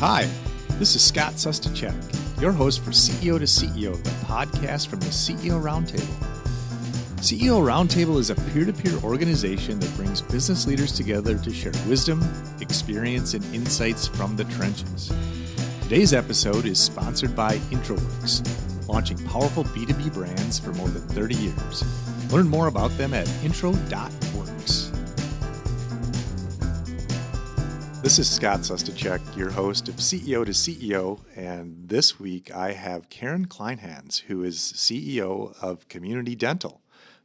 Hi, this is Scott Sustachek, your host for CEO to CEO, the podcast from the CEO Roundtable. CEO Roundtable is a peer-to-peer organization that brings business leaders together to share wisdom, experience, and insights from the trenches. Today's episode is sponsored by Introworks, launching powerful B2B brands for more than 30 years. Learn more about them at intro.works. This is Scott Sustachek, your host of CEO to CEO, and this week I have Karen Kleinhans, who is CEO of Community Dental.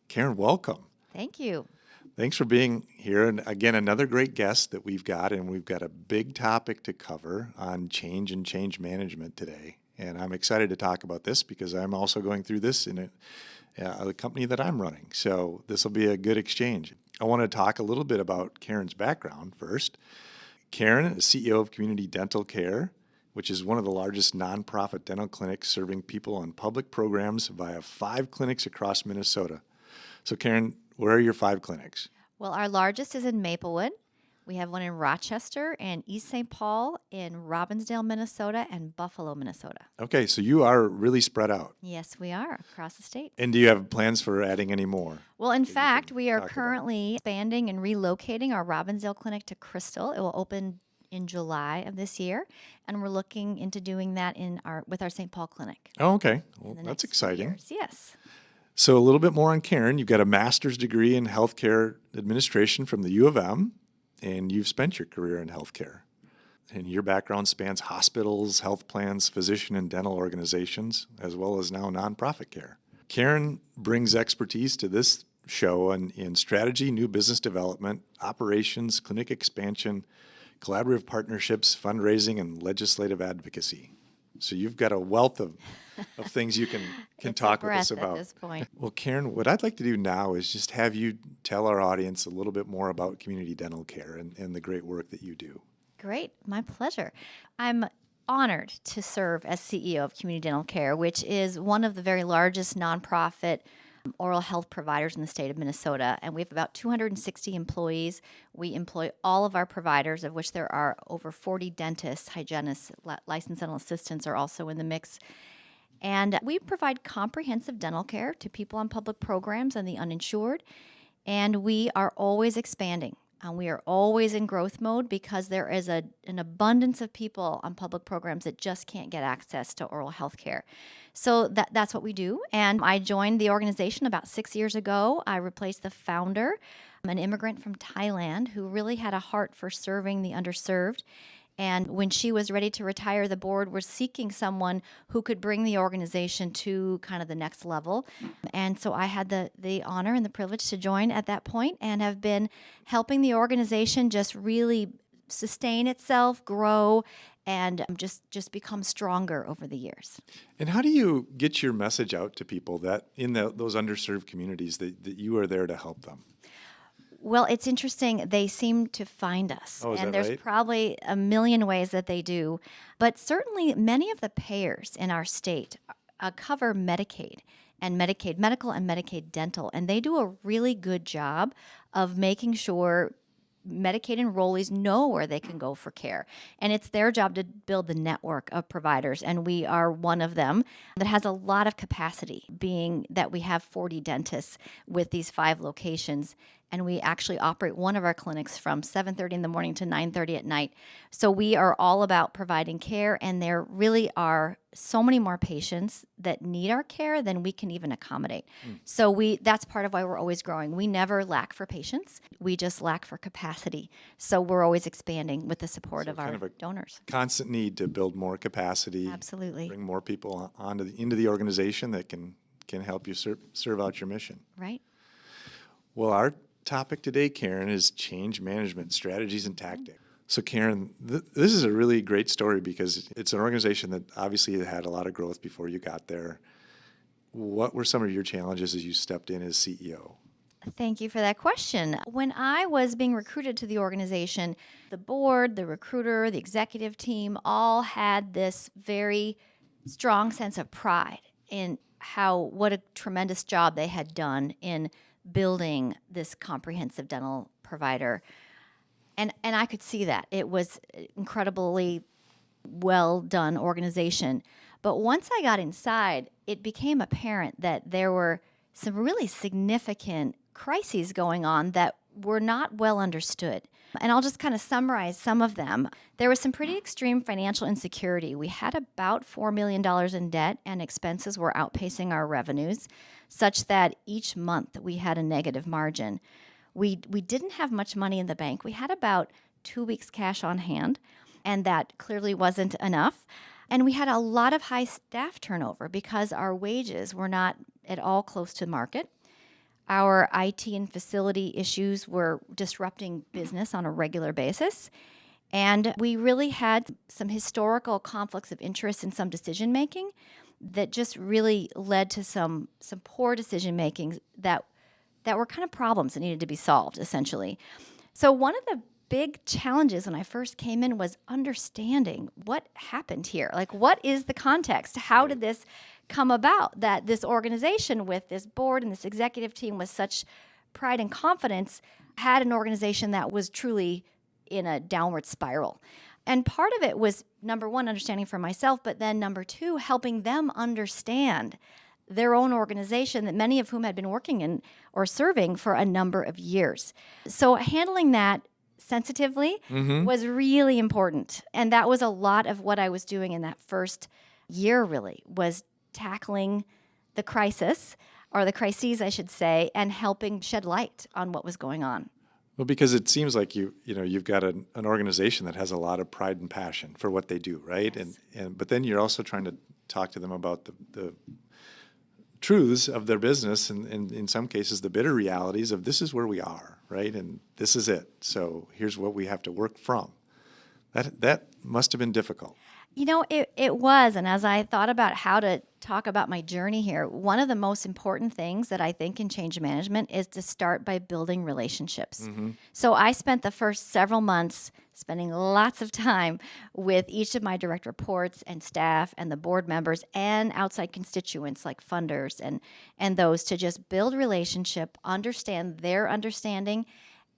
Karen, welcome. Thank you. Thanks for being here. And again, another great guest that we've got a big topic to cover on change and change management today. And I'm excited to talk about this because I'm also going through this in a company that I'm running. So this will be a good exchange. I want to talk a little bit about Karen's background first. Karen is CEO of Community Dental Care, which is one of the largest nonprofit dental clinics serving people on public programs via 5 clinics across Minnesota. So Karen, where are your 5 clinics? Well, our largest is in Maplewood. We have one in Rochester and East St. Paul, in Robbinsdale, Minnesota, and Buffalo, Minnesota. Okay, so you are really spread out. Yes, we are across the state. And do you have plans for adding any more? Well, in fact, we are currently expanding and relocating our Robbinsdale clinic to Crystal. It will open in July of this year, and we're looking into doing that with our St. Paul clinic. Oh, okay. Well, that's exciting. Yes. So a little bit more on Karen. You've got a master's degree in healthcare administration from the U of M, and you've spent your career in healthcare. And your background spans hospitals, health plans, physician and dental organizations, as well as now nonprofit care. Karen brings expertise to this show in strategy, new business development, operations, clinic expansion, collaborative partnerships, fundraising, and legislative advocacy. So you've got a wealth of things you can talk with us about. At this point. Well, Karen, what I'd like to do now is just have you tell our audience a little bit more about Community Dental Care and the great work that you do. Great. My pleasure. I'm honored to serve as CEO of Community Dental Care, which is one of the very largest nonprofit oral health providers in the state of Minnesota. And we have about 260 employees. We employ all of our providers, of which there are over 40 dentists, hygienists, licensed dental assistants are also in the mix. And we provide comprehensive dental care to people on public programs and the uninsured. And we are always expanding. We are always in growth mode because there is an abundance of people on public programs that just can't get access to oral health care. So that's what we do. And I joined the organization about 6 years ago. I replaced the founder, an immigrant from Thailand who really had a heart for serving the underserved. And when she was ready to retire, the board was seeking someone who could bring the organization to kind of the next level. And so I had the honor and the privilege to join at that point and have been helping the organization just really sustain itself, grow, and just become stronger over the years. And how do you get your message out to people that in those underserved communities that you are there to help them? Well, it's interesting. They seem to find us. Oh, is and that there's right? probably a million ways that they do. But certainly many of the payers in our state cover Medicaid and Medicaid medical and Medicaid dental. And they do a really good job of making sure Medicaid enrollees know where they can go for care. And it's their job to build the network of providers. And we are one of them that has a lot of capacity, being that we have 40 dentists with these 5 locations. And we actually operate one of our clinics from 7:30 in the morning to 9:30 at night. So we are all about providing care, and there really are so many more patients that need our care than we can even accommodate. So that's part of why we're always growing. We never lack for patients. We just lack for capacity. So we're always expanding with the support of our donors. Constant need to build more capacity. Absolutely. Bring more people into the organization that can help you serve out your mission. Right. Well, our topic today, Karen, is change management strategies and tactics. So Karen, this is a really great story because it's an organization that obviously had a lot of growth before you got there. What were some of your challenges as you stepped in as CEO? Thank you for that question. When I was being recruited to the organization, the board, the recruiter, the executive team all had this very strong sense of pride in what a tremendous job they had done in building this comprehensive dental provider. And I could see that. It was incredibly well done organization. But once I got inside, it became apparent that there were some really significant crises going on that were not well understood. And I'll just kind of summarize some of them. There was some pretty extreme financial insecurity. We had about $4 million in debt, and expenses were outpacing our revenues, such that each month we had a negative margin. We didn't have much money in the bank. We had about 2 weeks cash on hand, and that clearly wasn't enough. And we had a lot of high staff turnover because our wages were not at all close to market. Our IT and facility issues were disrupting business on a regular basis. And we really had some historical conflicts of interest in some decision making that just really led to some poor decision making that were kind of problems that needed to be solved, essentially. So one of the big challenges when I first came in was understanding what happened here. Like, what is the context? How did this come about that this organization with this board and this executive team with such pride and confidence had an organization that was truly in a downward spiral? And part of it was, number one, understanding for myself, but then number two, helping them understand their own organization that many of whom had been working in or serving for a number of years. So handling that sensitively was really important. And that was a lot of what I was doing in that first year, really, was tackling the crisis, or the crises, I should say, and helping shed light on what was going on. Well, because it seems like you've got an organization that has a lot of pride and passion for what they do, right? Yes. And but then you're also trying to talk to them about the truths of their business, and in some cases the bitter realities of this is where we are, right? And this is it. So here's what we have to work from. That must have been difficult. You know, it was. And as I thought about how to talk about my journey here, one of the most important things that I think in change management is to start by building relationships. So I spent the first several months spending lots of time with each of my direct reports and staff and the board members and outside constituents like funders and those, to just build relationship, understand their understanding,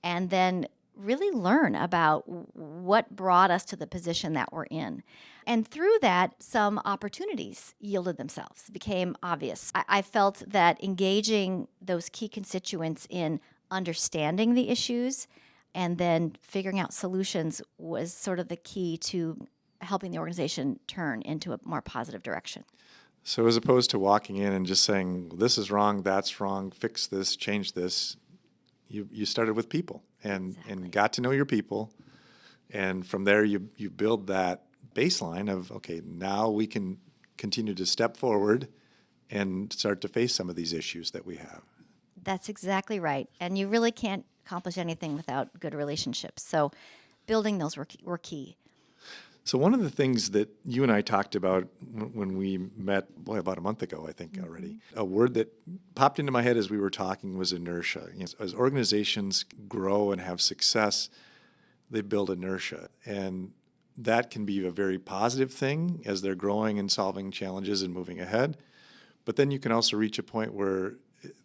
and then really learn about what brought us to the position that we're in. And through that, some opportunities yielded themselves, became obvious. I felt that engaging those key constituents in understanding the issues and then figuring out solutions was sort of the key to helping the organization turn into a more positive direction. So as opposed to walking in and just saying, this is wrong, that's wrong, fix this, change this, you started with people and got to know your people. And from there, you build that baseline of, okay, now we can continue to step forward and start to face some of these issues that we have. That's exactly right. And you really can't accomplish anything without good relationships. So building those were key. So one of the things that you and I talked about when we met, about a month ago, I think already, a word that popped into my head as we were talking was inertia. As organizations grow and have success, they build inertia. And that can be a very positive thing as they're growing and solving challenges and moving ahead. But then you can also reach a point where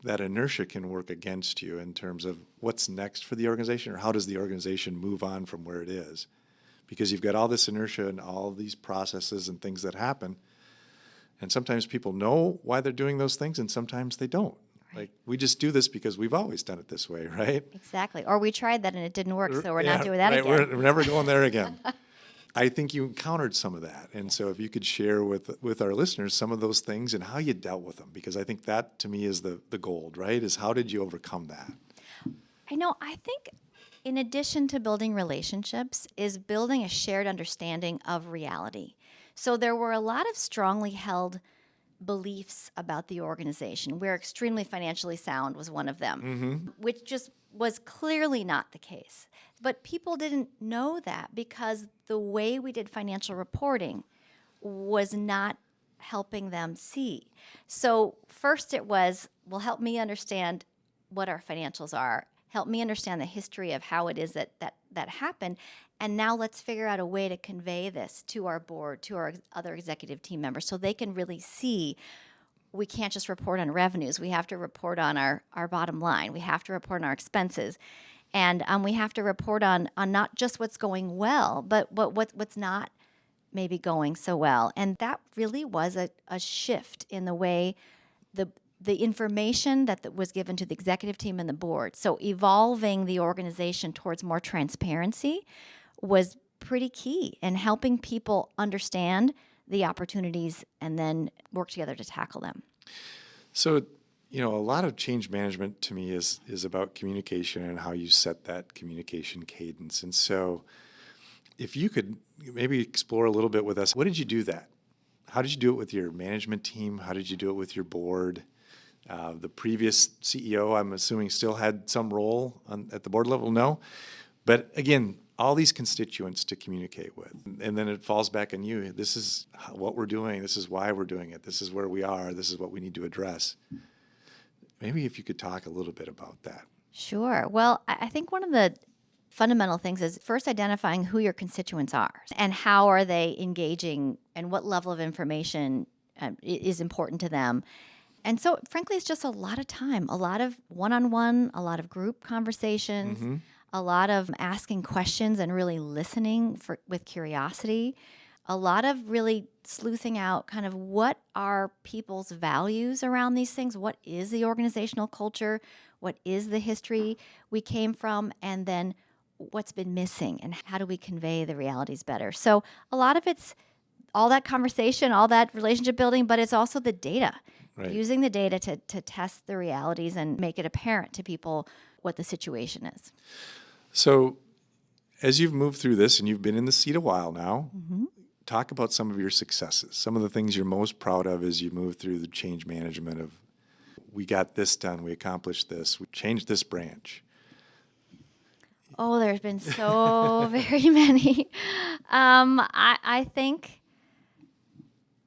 that inertia can work against you in terms of what's next for the organization, or how does the organization move on from where it is. Because you've got all this inertia and all these processes and things that happen. And sometimes people know why they're doing those things, and sometimes they don't. Right. Like, we just do this because we've always done it this way, right? Exactly. Or we tried that and it didn't work, so we're not doing that again. We're never going there again. I think you encountered some of that. And so if you could share with our listeners some of those things and how you dealt with them, because I think that, to me, is the gold, right? Is how did you overcome that? I think in addition to building relationships is building a shared understanding of reality. So there were a lot of strongly held beliefs about the organization. We're extremely financially sound was one of them, which just was clearly not the case. But people didn't know that because the way we did financial reporting was not helping them see. So first it was, well, help me understand what our financials are. Help me understand the history of how it is that happened. And now let's figure out a way to convey this to our board, to our other executive team members, so they can really see we can't just report on revenues. We have to report on our bottom line. We have to report on our expenses. And we have to report on not just what's going well, but what's not maybe going so well. And that really was a shift in the way the information that was given to the executive team and the board. So evolving the organization towards more transparency was pretty key in helping people understand the opportunities and then work together to tackle them. So, a lot of change management to me is about communication and how you set that communication cadence. And so if you could maybe explore a little bit with us, what did you do that? How did you do it with your management team? How did you do it with your board? The previous CEO, I'm assuming, still had some role at the board level? No. But again, all these constituents to communicate with. And then it falls back on you. This is what we're doing. This is why we're doing it. This is where we are. This is what we need to address. Maybe if you could talk a little bit about that. Sure. Well, I think one of the fundamental things is first identifying who your constituents are and how are they engaging and what level of information is important to them. And so, frankly, it's just a lot of time, a lot of one-on-one, a lot of group conversations, a lot of asking questions and really listening with curiosity, a lot of really sleuthing out kind of what are people's values around these things, what is the organizational culture, what is the history we came from, and then what's been missing and how do we convey the realities better. So a lot of it's all that conversation, all that relationship building, but it's also the data. Right. Using the data to test the realities and make it apparent to people what the situation is. So as you've moved through this and you've been in the seat a while now, talk about some of your successes, some of the things you're most proud of as you move through the change management of, we got this done, we accomplished this, we changed this branch. Oh, there's been so very many. I think,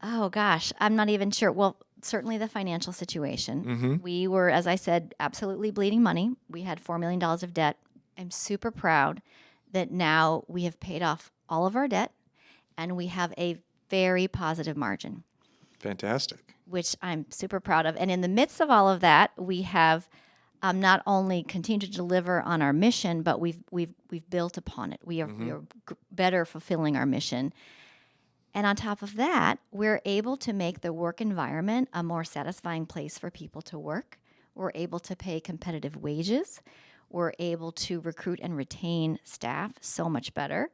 oh gosh, I'm not even sure. Well, certainly the financial situation. We were, as I said, absolutely bleeding money. We had $4 million of debt. I'm super proud that now we have paid off all of our debt and we have a very positive margin. Fantastic. Which I'm super proud of. And in the midst of all of that, we have not only continued to deliver on our mission, but we've built upon it. We are better fulfilling our mission. And on top of that, we're able to make the work environment a more satisfying place for people to work. We're able to pay competitive wages. We're able to recruit and retain staff so much better.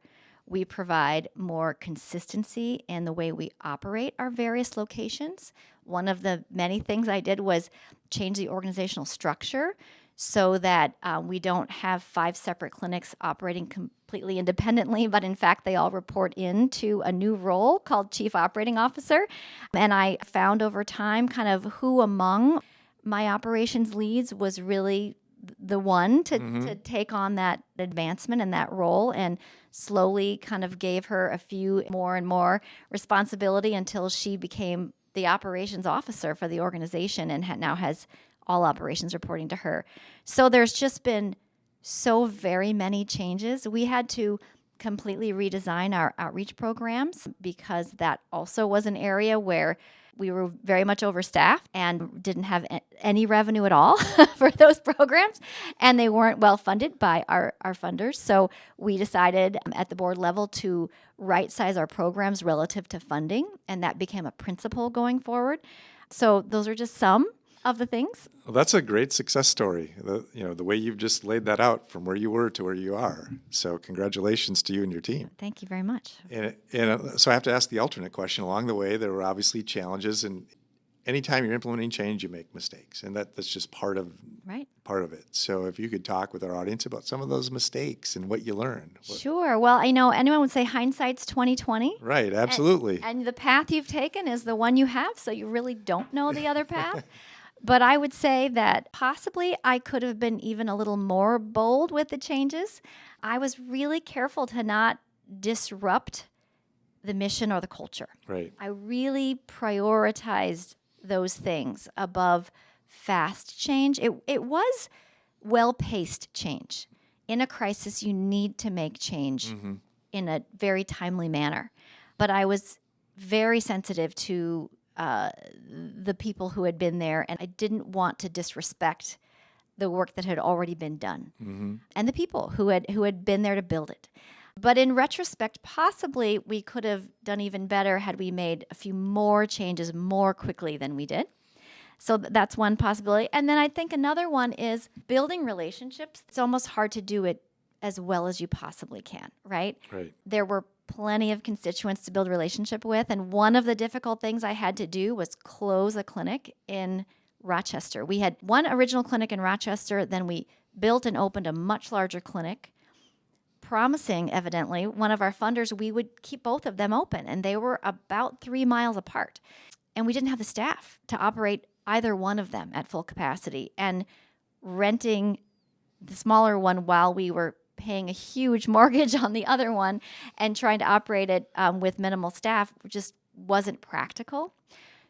We provide more consistency in the way we operate our various locations. One of the many things I did was change the organizational structure so that we don't have 5 separate clinics operating completely independently, but in fact, they all report into a new role called Chief Operating Officer. And I found over time kind of who among my operations leads was really the one to take on that advancement and that role, and slowly kind of gave her a few more and more responsibility until she became the operations officer for the organization and now has all operations reporting to her. So there's just been so very many changes. We had to completely redesign our outreach programs because that also was an area where we were very much overstaffed and didn't have any revenue at all for those programs, and they weren't well funded by our funders. So we decided at the board level to right-size our programs relative to funding, and that became a principle going forward. So those are just some of the things. Well, that's a great success story. The way you've just laid that out from where you were to where you are. So congratulations to you and your team. Thank you very much. And so I have to ask the alternate question. Along the way, there were obviously challenges, and anytime you're implementing change, you make mistakes, and that's just part of it. So if you could talk with our audience about some of those mistakes and what you learned. Sure. Well, I know anyone would say hindsight's 20/20. Right. Absolutely. And the path you've taken is the one you have, so you really don't know the other path. But I would say that possibly I could have been even a little more bold with the changes. I was really careful to not disrupt the mission or the culture. Right. I really prioritized those things above fast change. It was well-paced change. In a crisis, you need to make change in a very timely manner. But I was very sensitive to the people who had been there, and I didn't want to disrespect the work that had already been done and the people who had been there to build it. But in retrospect, possibly we could have done even better had we made a few more changes more quickly than we did. So that's one possibility. And then I think another one is building relationships. It's almost hard to do it as well as you possibly can, right? Right. There were plenty of constituents to build a relationship with. And one of the difficult things I had to do was close a clinic in Rochester. We had one original clinic in Rochester, then we built and opened a much larger clinic, promising, evidently, one of our funders, we would keep both of them open. And they were about 3 miles apart. And we didn't have the staff to operate either one of them at full capacity. And renting the smaller one while we were paying a huge mortgage on the other one and trying to operate it with minimal staff just wasn't practical.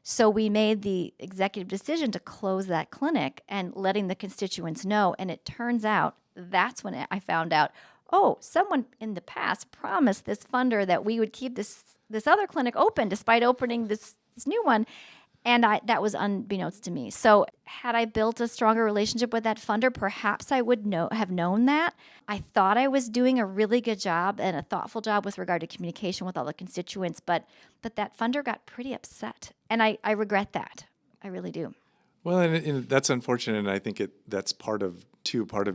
So we made the executive decision to close that clinic and letting the constituents know. And it turns out that's when I found out, oh, someone in the past promised this funder that we would keep this other clinic open despite opening this new one. And that was unbeknownst to me. So had I built a stronger relationship with that funder, perhaps I would have known that. I thought I was doing a really good job and a thoughtful job with regard to communication with all the constituents, but that funder got pretty upset. And I regret that. I really do. Well, and that's unfortunate, and I think that's part of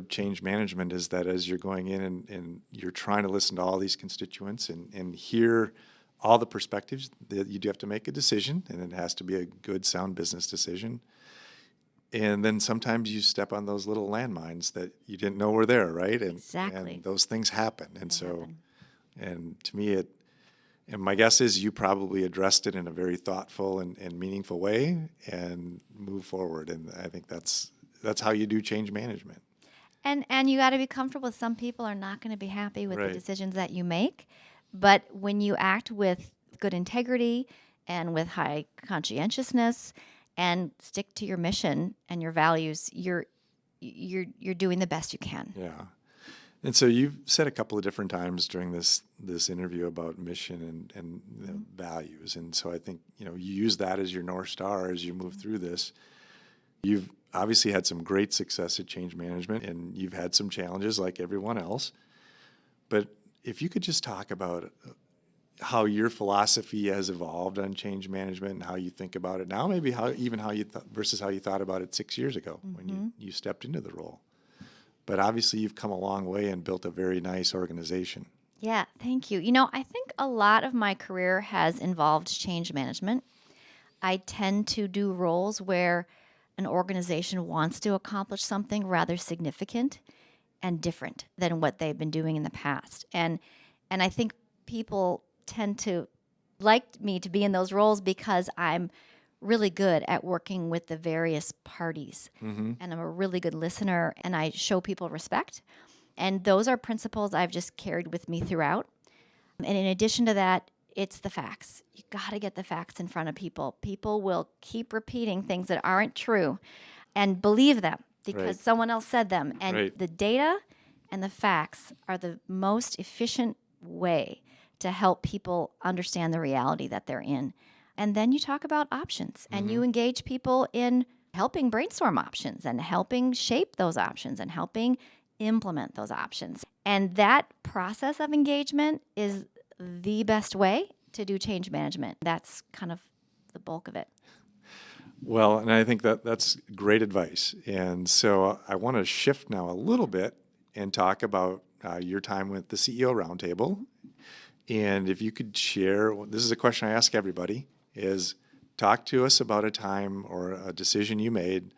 change management is that as you're going in and you're trying to listen to all these constituents and hear all the perspectives, that you do have to make a decision, and it has to be a good, sound business decision. And then sometimes you step on those little landmines that you didn't know were there, right? And, Exactly. and those things happen. And to me, and my guess is you probably addressed it in a very thoughtful and meaningful way and move forward. And I think that's how you do change management. And you got to be comfortable. Some people are not going to be happy with Right. the decisions that you make. But when you act with good integrity and with high conscientiousness and stick to your mission and your values, you're doing the best you can. Yeah. And so you've said a couple of different times during this interview about mission and values. And so I think, you use that as your North Star as you move through this. You've obviously had some great success at change management, and you've had some challenges like everyone else. But if you could just talk about how your philosophy has evolved on change management and how you think about it now, maybe versus how you thought about it 6 years ago when you stepped into the role. But obviously you've come a long way and built a very nice organization. Yeah, thank you. I think a lot of my career has involved change management. I tend to do roles where an organization wants to accomplish something rather significant and different than what they've been doing in the past. And I think people tend to like me to be in those roles because I'm really good at working with the various parties. And I'm a really good listener, and I show people respect. And those are principles I've just carried with me throughout. And in addition to that, it's the facts. You got to get the facts in front of people. People will keep repeating things that aren't true and believe them because someone else said them. And the data and the facts are the most efficient way to help people understand the reality that they're in. And then you talk about options and you engage people in helping brainstorm options and helping shape those options and helping implement those options. And that process of engagement is the best way to do change management. That's kind of the bulk of it. Well, and I think that's great advice. And so I want to shift now a little bit and talk about your time with the CEO Roundtable. And if you could share, this is a question I ask everybody, is talk to us about a time or a decision you made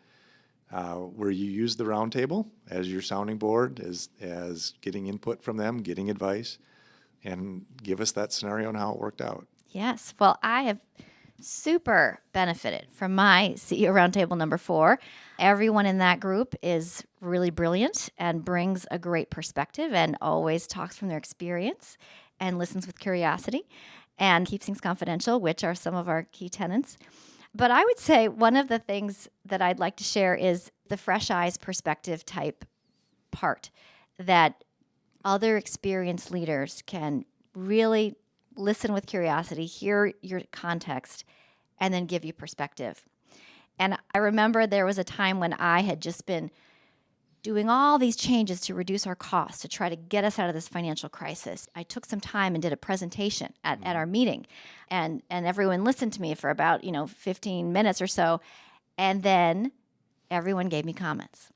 where you used the Roundtable as your sounding board, as getting input from them, getting advice, and give us that scenario and how it worked out. Yes. Well, I have super benefited from my CEO Roundtable number 4. Everyone in that group is really brilliant and brings a great perspective and always talks from their experience and listens with curiosity and keeps things confidential, which are some of our key tenets. But I would say one of the things that I'd like to share is the fresh eyes perspective type part, that other experienced leaders can really listen with curiosity, hear your context, and then give you perspective. And I remember there was a time when I had just been doing all these changes to reduce our costs to try to get us out of this financial crisis. I took some time and did a presentation at our meeting, and everyone listened to me for about 15 minutes or so, and then everyone gave me comments.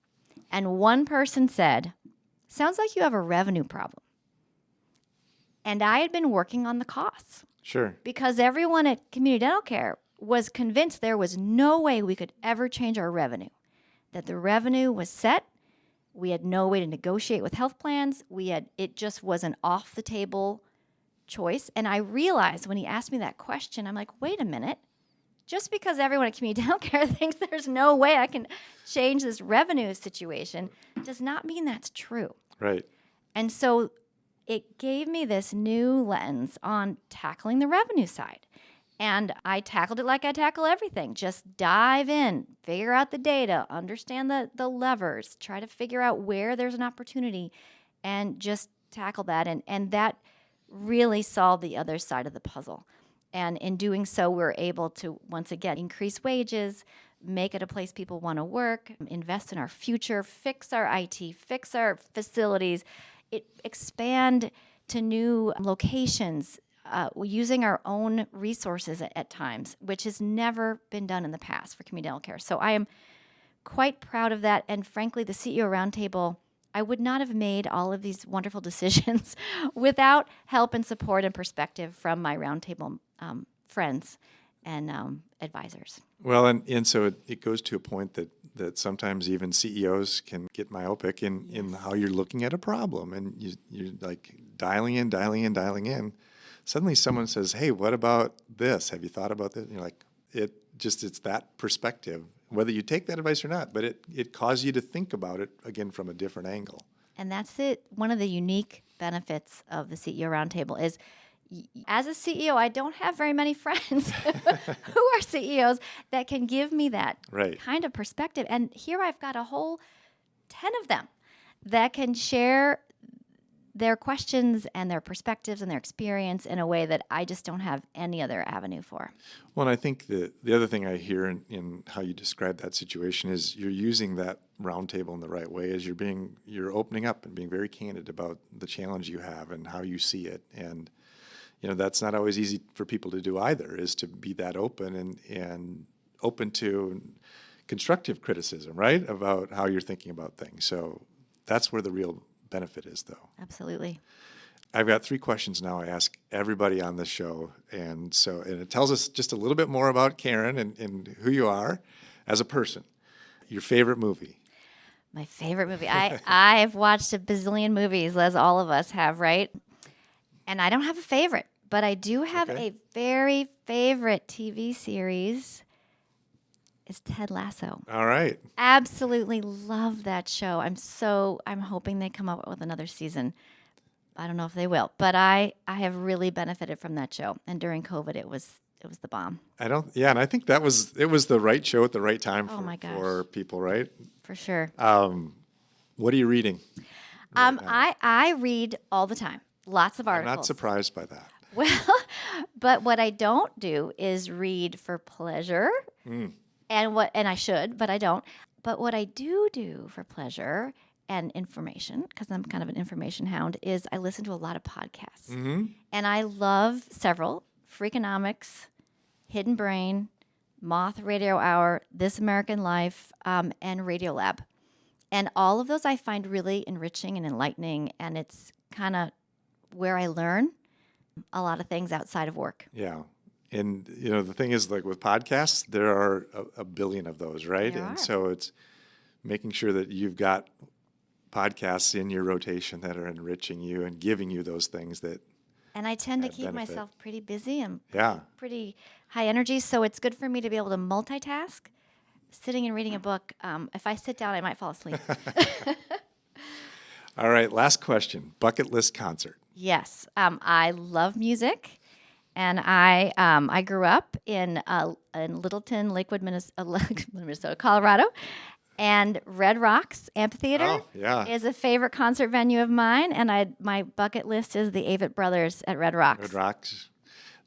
And one person said, "Sounds like you have a revenue problem." And I had been working on the costs. Sure. Because everyone at Community Dental Care was convinced there was no way we could ever change our revenue, that the revenue was set. We had no way to negotiate with health plans. It just was an off the table choice. And I realized when he asked me that question, I'm like, wait a minute. Just because everyone at Community Dental Care thinks there's no way I can change this revenue situation does not mean that's true. Right. And so it gave me this new lens on tackling the revenue side. And I tackled it like I tackle everything. Just dive in, figure out the data, understand the levers, try to figure out where there's an opportunity, and just tackle that. And that really solved the other side of the puzzle. And in doing so, we're able to, once again, increase wages, make it a place people want to work, invest in our future, fix our IT, fix our facilities, expand to new locations, using our own resources at times, which has never been done in the past for community dental care. So I am quite proud of that. And frankly, the CEO Roundtable, I would not have made all of these wonderful decisions without help and support and perspective from my Roundtable friends and advisors. Well, and so it goes to a point that sometimes even CEOs can get myopic in how you're looking at a problem, and you're like dialing in. Suddenly someone says, "Hey, what about this? Have you thought about this?" And you're like, it's that perspective, whether you take that advice or not, but it causes you to think about it again from a different angle. And that's it. One of the unique benefits of the CEO Roundtable is, as a CEO, I don't have very many friends who are CEOs that can give me that kind of perspective. And here I've got a whole 10 of them that can share their questions and their perspectives and their experience in a way that I just don't have any other avenue for. Well, and I think the other thing I hear in how you describe that situation is you're using that roundtable in the right way, as you're opening up and being very candid about the challenge you have and how you see it. And that's not always easy for people to do either, is to be that open and open to constructive criticism, right, about how you're thinking about things. So that's where the real benefit is, though. Absolutely. I've got 3 questions now I ask everybody on the show. And it tells us just a little bit more about Karen and who you are as a person. Your favorite movie? My favorite movie. I've watched a bazillion movies, as all of us have, right? And I don't have a favorite, but I do have a very favorite TV series. It's Ted Lasso. All right. Absolutely love that show. I'm hoping they come up with another season. I don't know if they will, but I have really benefited from that show. And during COVID, it was the bomb. And I think it was the right show at the right time for people, right? For sure. What are you reading? I read all the time. Lots of articles. I'm not surprised by that. Well, but what I don't do is read for pleasure. And I should, but I don't. But what I do for pleasure and information, because I'm kind of an information hound, is I listen to a lot of podcasts. Mm-hmm. And I love several: Freakonomics, Hidden Brain, Moth Radio Hour, This American Life, and Radiolab. And all of those I find really enriching and enlightening, and it's kind of where I learn a lot of things outside of work. Yeah. And, the thing is, like with podcasts, there are a billion of those, right? There are. So it's making sure that you've got podcasts in your rotation that are enriching you and giving you those things that. And I tend to keep myself pretty busy and pretty high energy, so it's good for me to be able to multitask. Sitting and reading a book, if I sit down, I might fall asleep. All right, last question. Bucket list concert. Yes, I love music. And I grew up in Littleton, Lakewood, Minnesota, Colorado, and Red Rocks Amphitheater is a favorite concert venue of mine. And my bucket list is the Avett Brothers at Red Rocks. Red Rocks.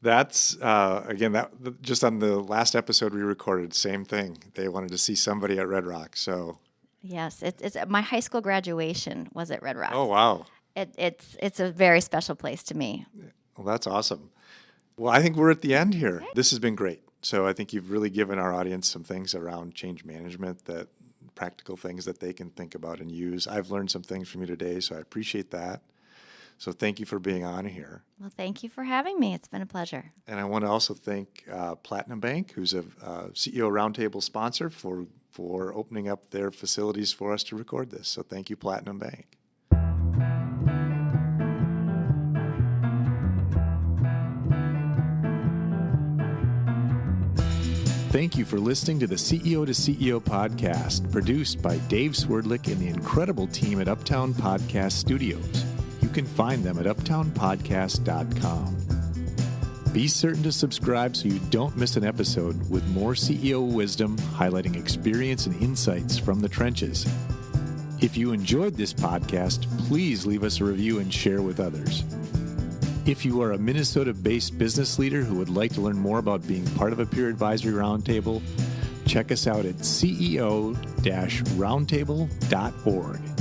That's again just on the last episode we recorded. Same thing. They wanted to see somebody at Red Rocks. So Yes, it's my high school graduation was at Red Rocks. Oh, wow. It's a very special place to me. Well, that's awesome. Well, I think we're at the end here. This has been great. So I think you've really given our audience some things around change management, that practical things that they can think about and use. I've learned some things from you today, so I appreciate that. So thank you for being on here. Well, thank you for having me. It's been a pleasure. And I want to also thank Platinum Bank, who's a CEO Roundtable sponsor, for opening up their facilities for us to record this. So thank you, Platinum Bank. Thank you for listening to the CEO to CEO podcast, produced by Dave Swerdlick and the incredible team at Uptown Podcast Studios. You can find them at uptownpodcast.com. Be certain to subscribe so you don't miss an episode with more CEO wisdom, highlighting experience and insights from the trenches. If you enjoyed this podcast, please leave us a review and share with others. If you are a Minnesota-based business leader who would like to learn more about being part of a peer advisory roundtable, check us out at ceo-roundtable.org.